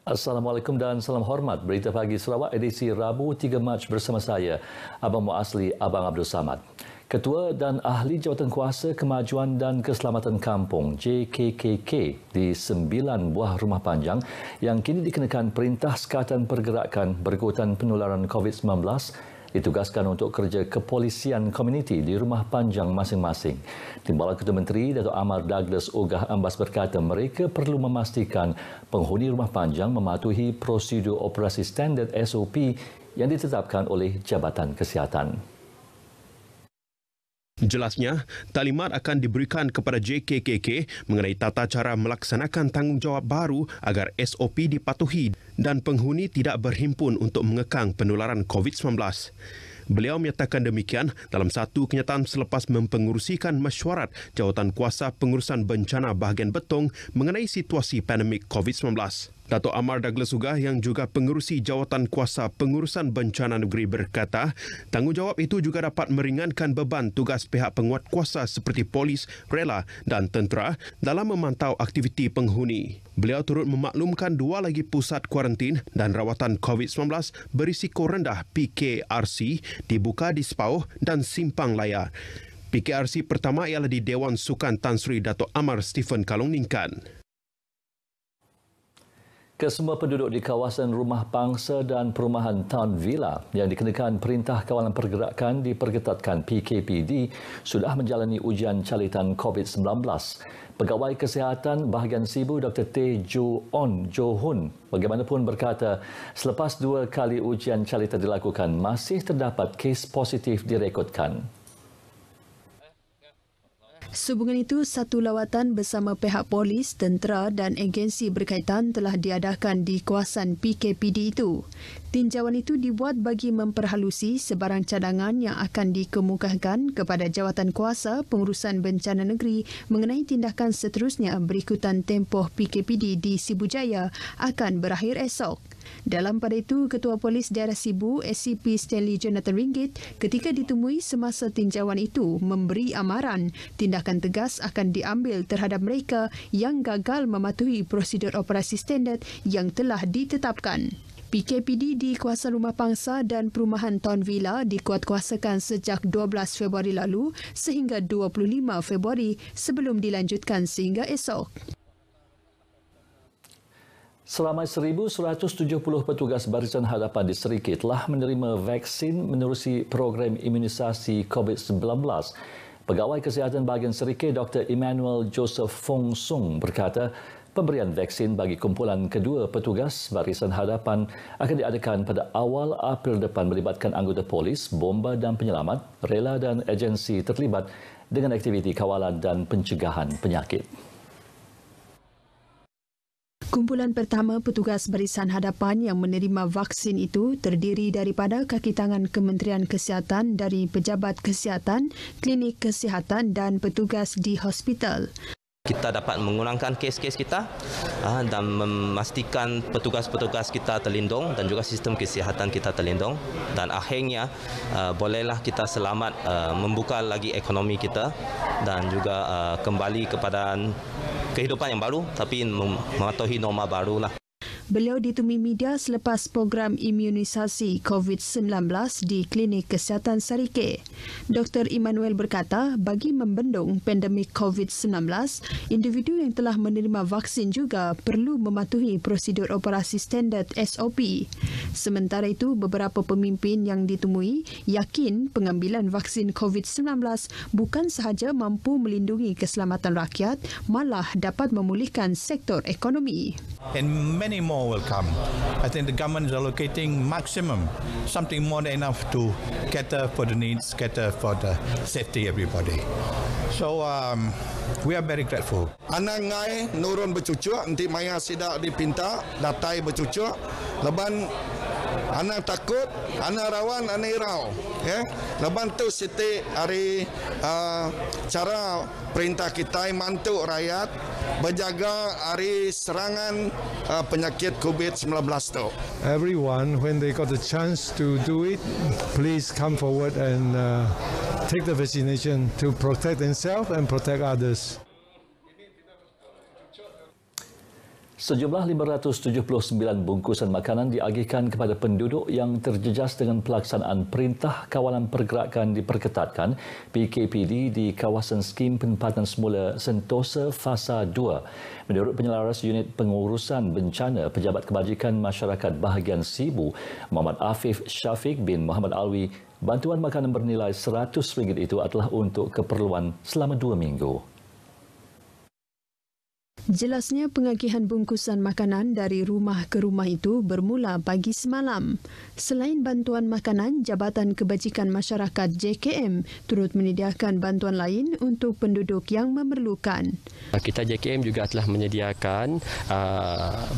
Assalamualaikum dan salam hormat. Berita Pagi Sarawak edisi Rabu 3 Mac bersama saya, Abang Muasli, Abang Abdul Samad. Ketua dan Ahli Jawatankuasa Kemajuan dan Keselamatan Kampung JKKK di 9 buah rumah panjang yang kini dikenakan Perintah Sekatan Pergerakan berikutan penularan COVID-19 ditugaskan untuk kerja kepolisian komuniti di rumah panjang masing-masing. Timbalan Ketua Menteri Datuk Amar Douglas Ogah Ambas berkata mereka perlu memastikan penghuni rumah panjang mematuhi prosedur operasi standard SOP yang ditetapkan oleh Jabatan Kesihatan. Jelasnya, taklimat akan diberikan kepada JKKK mengenai tata cara melaksanakan tanggungjawab baru agar SOP dipatuhi dan penghuni tidak berhimpun untuk mengekang penularan COVID-19. Beliau menyatakan demikian dalam satu kenyataan selepas mempengerusikan mesyuarat Jawatankuasa Pengurusan Bencana Bahagian Betong mengenai situasi pandemik COVID-19. Datuk Amar Douglas Ogah yang juga pengerusi Jawatankuasa Pengurusan Bencana Negeri berkata, tanggungjawab itu juga dapat meringankan beban tugas pihak penguatkuasa seperti polis, rela dan tentera dalam memantau aktiviti penghuni. Beliau turut memaklumkan 2 lagi pusat kuarantin dan rawatan COVID-19 berisiko rendah PKRC dibuka di Sepauh dan Simpang Laya. PKRC pertama ialah di Dewan Sukan Tan Sri Datuk Amar Stephen Kalong Ningkan. Kesemua penduduk di kawasan Rumah Pangsa dan Perumahan Town Villa yang dikenakan Perintah Kawalan Pergerakan diperketatkan PKPD sudah menjalani ujian calitan COVID-19. Pegawai Kesihatan Bahagian Sibu Dr. Teh Jo Hun bagaimanapun berkata selepas 2 kali ujian calitan dilakukan masih terdapat kes positif direkodkan. Sehubungan itu, satu lawatan bersama pihak polis, tentera dan agensi berkaitan telah diadakan di kawasan PKPD itu. Tinjauan itu dibuat bagi memperhalusi sebarang cadangan yang akan dikemukakan kepada Jawatankuasa Pengurusan Bencana Negeri mengenai tindakan seterusnya berikutan tempoh PKPD di Sibu Jaya akan berakhir esok. Dalam pada itu, Ketua Polis Daerah Sibu, SCP Stanley Jonathan Ringgit, ketika ditemui semasa tinjauan itu, memberi amaran tindakan tegas akan diambil terhadap mereka yang gagal mematuhi prosedur operasi standard yang telah ditetapkan. PKPD di kawasan Rumah Pangsa dan Perumahan Town Villa dikuatkuasakan sejak 12 Februari lalu sehingga 25 Februari sebelum dilanjutkan sehingga esok. Seramai 1,170 petugas Barisan Hadapan di Serikit telah menerima vaksin menerusi program imunisasi COVID-19. Pegawai Kesihatan Bahagian Serikit Dr. Emmanuel Joseph Fong Sung berkata pemberian vaksin bagi kumpulan kedua petugas Barisan Hadapan akan diadakan pada awal April depan melibatkan anggota polis, bomba dan penyelamat, rela dan agensi terlibat dengan aktiviti kawalan dan pencegahan penyakit. Kumpulan pertama petugas Barisan Hadapan yang menerima vaksin itu terdiri daripada kaki tangan Kementerian Kesihatan dari pejabat kesihatan, klinik kesihatan dan petugas di hospital. Kita dapat mengurangkan kes-kes kita dan memastikan petugas-petugas kita terlindung dan juga sistem kesihatan kita terlindung. Dan akhirnya bolehlah kita selamat membuka lagi ekonomi kita dan juga kembali kepada kehidupan yang baru tapi mematuhi norma barulah. Beliau ditemui media selepas program imunisasi COVID-19 di Klinik Kesihatan Sarike. Dr. Emmanuel berkata, bagi membendung pandemik COVID-19, individu yang telah menerima vaksin juga perlu mematuhi prosedur operasi standard SOP. Sementara itu, beberapa pemimpin yang ditemui yakin pengambilan vaksin COVID-19 bukan sahaja mampu melindungi keselamatan rakyat, malah dapat memulihkan sektor ekonomi. And many more will come. I think the government is allocating maximum, something more than enough to cater for the needs, cater for the safety of everybody. So we are very grateful. Anak ngai nurun bercucuk, nanti maya sidak dipinta, datai bercucuk, leban anak takut, anak rawan, anak irau. Leban tu siti hari cara perintah kita mantuk rakyat berjaga hari serangan penyakit COVID-19 tu. Everyone, when they got the chance to do it, please come forward and take the vaccination to protect themselves and protect others. Sejumlah 579 bungkusan makanan diagihkan kepada penduduk yang terjejas dengan pelaksanaan Perintah Kawalan Pergerakan Diperketatkan PKPD di kawasan skim penempatan semula Sentosa Fasa 2. Menurut penyelaras Unit Pengurusan Bencana Pejabat Kebajikan Masyarakat Bahagian Sibu, Muhammad Afif Syafiq bin Muhammad Alwi, bantuan makanan bernilai RM100 itu adalah untuk keperluan selama 2 minggu. Jelasnya pengagihan bungkusan makanan dari rumah ke rumah itu bermula pagi semalam. Selain bantuan makanan, Jabatan Kebajikan Masyarakat JKM turut menyediakan bantuan lain untuk penduduk yang memerlukan. Kita JKM juga telah menyediakan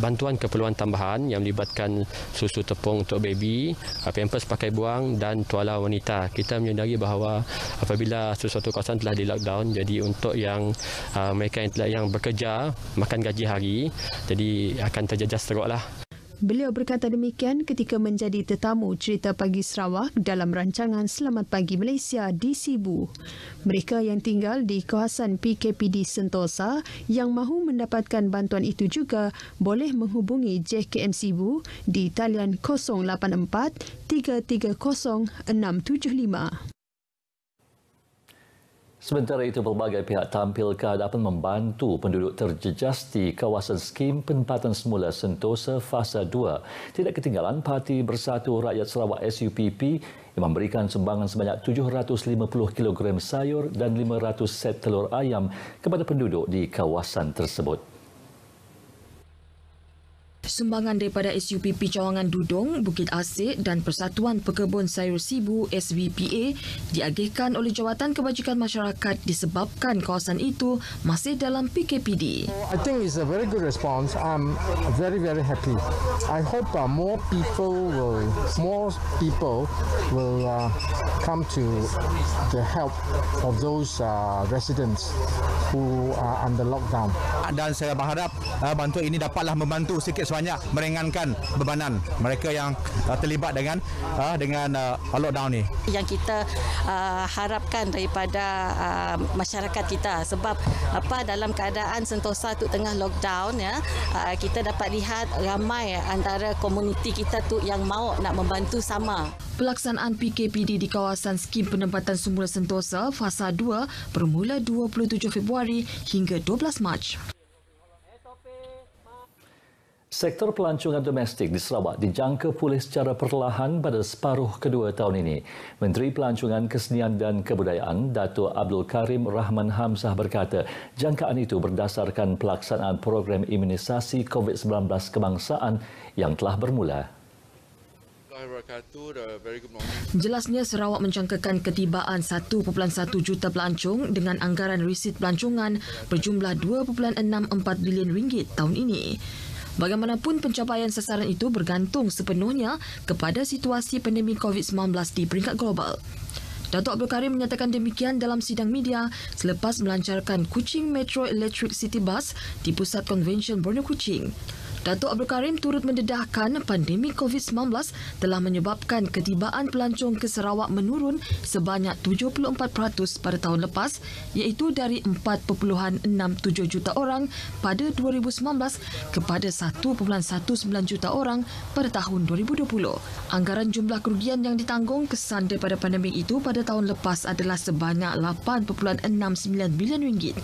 bantuan keperluan tambahan yang melibatkan susu tepung untuk baby, pampers pakai buang dan tuala wanita. Kita menyedari bahawa apabila sesuatu kawasan telah di lockdown, jadi untuk yang mereka yang bekerja makan gaji hari, jadi akan terjejas teruklah. Beliau berkata demikian ketika menjadi tetamu Cerita Pagi Sarawak dalam rancangan Selamat Pagi Malaysia di Sibu. Mereka yang tinggal di kawasan PKPD Sentosa yang mahu mendapatkan bantuan itu juga boleh menghubungi JKM Sibu di talian 084 330 675. Sementara itu, pelbagai pihak tampil ke hadapan membantu penduduk terjejas di kawasan skim penempatan semula Sentosa Fasa 2. Tidak ketinggalan, Parti Bersatu Rakyat Sarawak SUPP yang memberikan sumbangan sebanyak 750 kg sayur dan 500 set telur ayam kepada penduduk di kawasan tersebut. Sumbangan daripada SUPP Cawangan Dudung, Bukit Asik dan Persatuan Pekebun Sayur Sibu SBPA diagihkan oleh Jawatan Kebajikan Masyarakat disebabkan kawasan itu masih dalam PKPD. I think it's a very good response. I'm very happy. I hope more people will come to the help of those residents who are under lockdown. Dan saya berharap bantuan ini dapatlah membantu sikit sebanyak meringankan bebanan mereka yang terlibat dengan lockdown ni. Yang kita harapkan daripada masyarakat kita, sebab dalam keadaan Sentosa tu tengah lockdown ya, kita dapat lihat ramai antara komuniti kita tu yang mahu nak membantu sama. Pelaksanaan PKPD di kawasan skim penempatan semula Sentosa Fasa 2 bermula 27 Februari hingga 12 Mac. Sektor pelancongan domestik di Sarawak dijangka pulih secara perlahan pada separuh kedua tahun ini. Menteri Pelancongan, Kesenian dan Kebudayaan, Datuk Abdul Karim Rahman Hamzah berkata, jangkaan itu berdasarkan pelaksanaan program imunisasi COVID-19 kebangsaan yang telah bermula. Jelasnya Sarawak menjangkakan ketibaan 1.1 juta pelancong dengan anggaran risit pelancongan berjumlah 2.64 bilion ringgit tahun ini. Bagaimanapun, pencapaian sasaran itu bergantung sepenuhnya kepada situasi pandemik COVID-19 di peringkat global. Datuk Abdul Karim menyatakan demikian dalam sidang media selepas melancarkan Kuching Metro Electric City Bus di Pusat Konvensyen Borneo Kuching. Datuk Abdul Karim turut mendedahkan pandemik COVID-19 telah menyebabkan ketibaan pelancong ke Sarawak menurun sebanyak 74% pada tahun lepas, iaitu dari 4.67 juta orang pada 2019 kepada 1.19 juta orang pada tahun 2020. Anggaran jumlah kerugian yang ditanggung kesan daripada pandemik itu pada tahun lepas adalah sebanyak 8.69 bilion ringgit.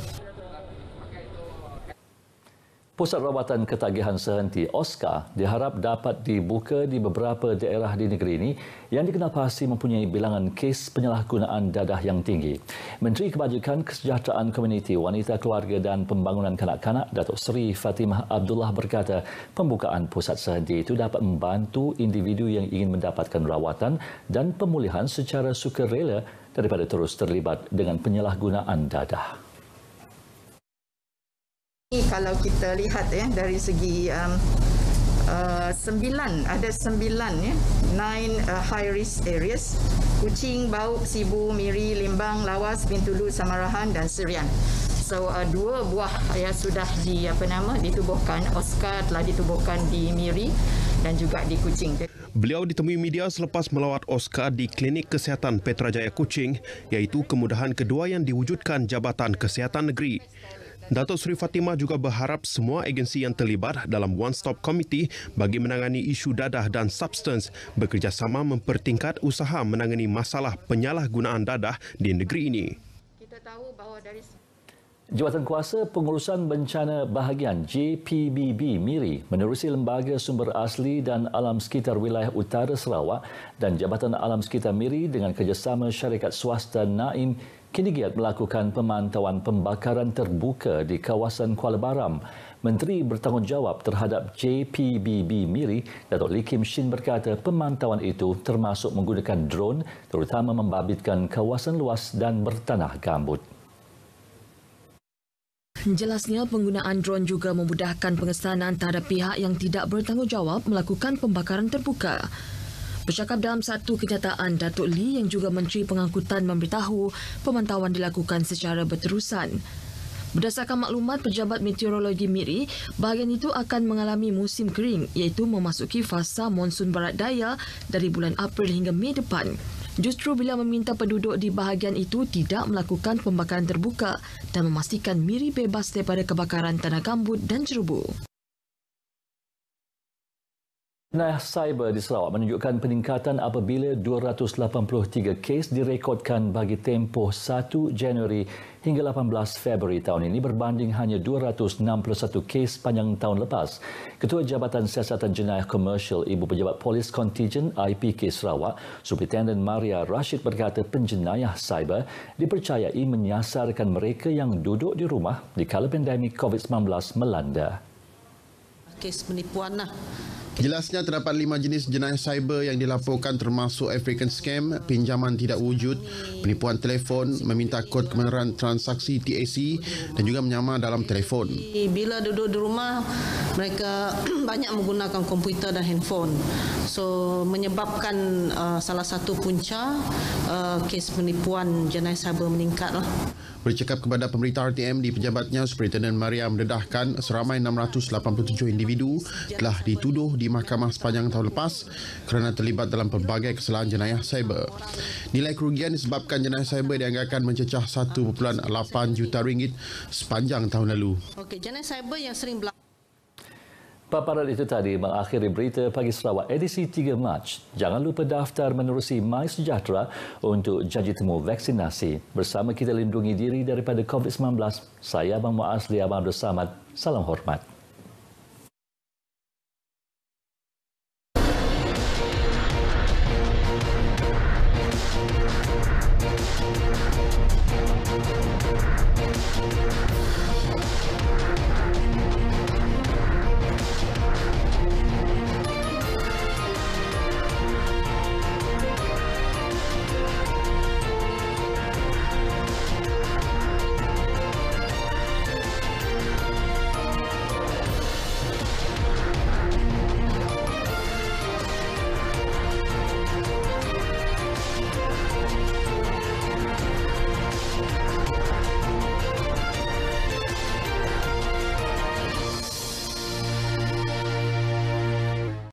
Pusat Rawatan Ketagihan Sehenti OSCA diharap dapat dibuka di beberapa daerah di negeri ini yang dikenal pasti mempunyai bilangan kes penyalahgunaan dadah yang tinggi. Menteri Kebajikan, Kesejahteraan Komuniti, Wanita, Keluarga dan Pembangunan Kanak-kanak, Datuk Seri Fatimah Abdullah berkata, pembukaan pusat sehenti itu dapat membantu individu yang ingin mendapatkan rawatan dan pemulihan secara sukarela daripada terus terlibat dengan penyalahgunaan dadah. Kalau kita lihat dari segi 9 high risk areas, Kuching, Bauk, Sibu, Miri, Limbang, Lawas, Bintulu, Samarahan dan Serian. So 2 buah yang sudah ditubuhkan, OSCA telah ditubuhkan di Miri dan juga di Kuching. Beliau ditemui media selepas melawat OSCA di Klinik Kesihatan Petrajaya Kuching, iaitu kemudahan kedua yang diwujudkan Jabatan Kesihatan Negeri. Datuk Seri Fatimah juga berharap semua agensi yang terlibat dalam One Stop Committee bagi menangani isu dadah dan substans bekerjasama mempertingkat usaha menangani masalah penyalahgunaan dadah di negeri ini. Kita tahu bahawa dari Jawatankuasa Pengurusan Bencana Bahagian JPBB Miri menerusi Lembaga Sumber Asli dan Alam Sekitar Wilayah Utara Sarawak dan Jabatan Alam Sekitar Miri dengan kerjasama syarikat swasta Naim kini giat melakukan pemantauan pembakaran terbuka di kawasan Kuala Baram. Menteri bertanggungjawab terhadap JPBB Miri, Datuk Lee Kim Shin berkata pemantauan itu termasuk menggunakan drone terutama membabitkan kawasan luas dan bertanah gambut. Jelasnya penggunaan drone juga memudahkan pengesanan terhadap pihak yang tidak bertanggungjawab melakukan pembakaran terbuka. Bercakap dalam satu kenyataan, Datuk Lee yang juga Menteri Pengangkutan memberitahu pemantauan dilakukan secara berterusan. Berdasarkan maklumat Pejabat Meteorologi Miri, bahagian itu akan mengalami musim kering iaitu memasuki fasa monsun barat daya dari bulan April hingga Mei depan. Justru bila meminta penduduk di bahagian itu tidak melakukan pembakaran terbuka dan memastikan Miri bebas daripada kebakaran tanah gambut dan jerubu. Jenayah cyber di Sarawak menunjukkan peningkatan apabila 283 kes direkodkan bagi tempoh 1 Januari hingga 18 Februari tahun ini berbanding hanya 261 kes panjang tahun lepas. Ketua Jabatan Siasatan Jenayah Komersial Ibu Pejabat Polis Kontijen IPK Sarawak, Superintendent Maria Rashid berkata penjenayah cyber dipercayai menyasarkan mereka yang duduk di rumah di kala pandemik COVID-19 melanda. Kes penipuan lah. Jelasnya terdapat 5 jenis jenayah cyber yang dilaporkan termasuk African Scam, pinjaman tidak wujud, penipuan telefon, meminta kod kebenaran transaksi TAC dan juga menyamar dalam telefon. Bila duduk di rumah, mereka banyak menggunakan komputer dan handphone. So menyebabkan salah satu punca kes penipuan jenayah cyber meningkat lah. Bercakap kepada pemberita RTM di pejabatnya, Superintendent Maria mendedahkan seramai 687 individu telah dituduh di mahkamah sepanjang tahun lepas kerana terlibat dalam pelbagai kesalahan jenayah cyber. Nilai kerugian disebabkan jenayah cyber dianggarkan mencecah 1.8 juta ringgit sepanjang tahun lalu. Okey, jenayah cyber yang sering berlaku. Paparan itu tadi mengakhiri berita Pagi Sarawak edisi 3 Mac. Jangan lupa daftar menerusi MySejahtera untuk janji temu vaksinasi. Bersama kita lindungi diri daripada COVID-19. Saya Abang Muasli Abang Abdul Samad. Salam hormat.